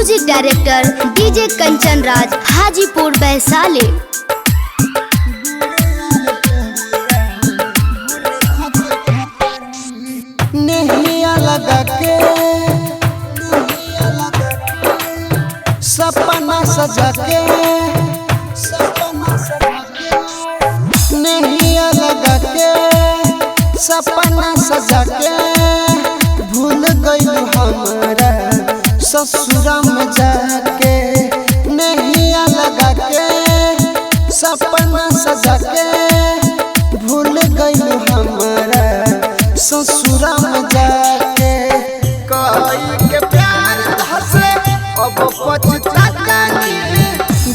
Music director DJ Kanchan Raj, Hajipur Vaishali. नैया लगा के सपना सजा के, नैया लगा के सपना सजा के, भूल गई हमारा ससुरा में जाके। नैया लगा के सपना सजा के, भूल गई हमारा ससुरा में जाके। कोई के प्यार धसे अब पछतानी,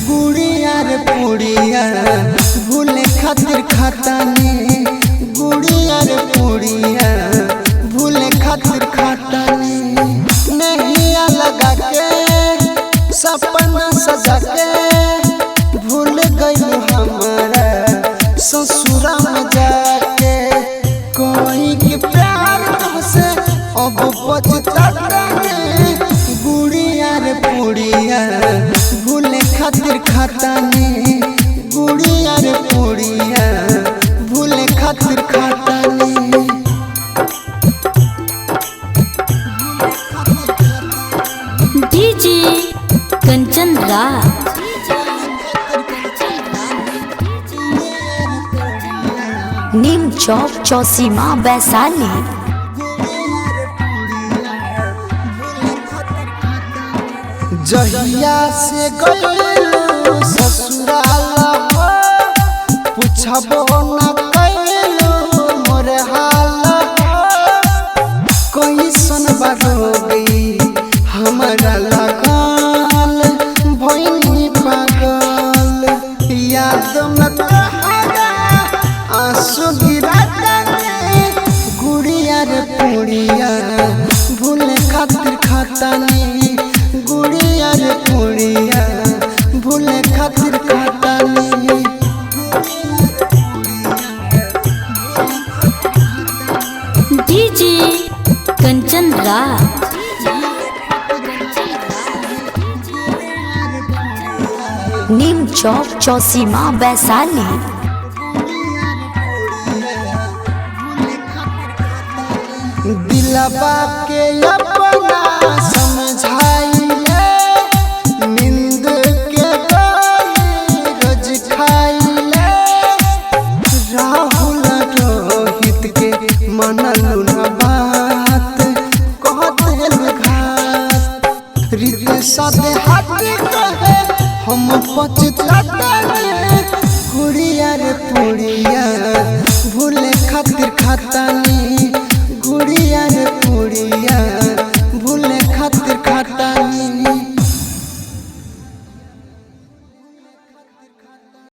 गुड़िया रे पुड़िया भूले खातिर खातानी, गुड़िया रे पुड़िया भूले खातिर खातानी। नैया लगा के सपना सजा के, भूल गई हमारा ससुरा में जाके। कोई के प्यार से अब पछतानी, गुड़िया रे पुड़िया भूले खातिर खातानी, गुड़िया रे पुड़िया भूले खातिर खातानी। डीजे कंचन राज, नीम चौक चौसीमा वैशाली। जहिया से गइलू ससुराल, पूछबो न कैलू मोर हाल। कैसन बारोगी हमारा लगल, भइनी पागल। याद में तोहरा आंसू गिरातानी, गुड़िया रे पुड़िया भूले खातिर खातानी, गुड़िया रे पुड़िया भूले खातिर खातानी। डीजे कंचन राज, नीम चौक चौसीमा वैशाली। दिलबा के अपना समझाइले, नींद के गोली रोज खाइले। राहुल रोहित के मनलू न बात, कहत घात। रित साथे हाथ कहे हम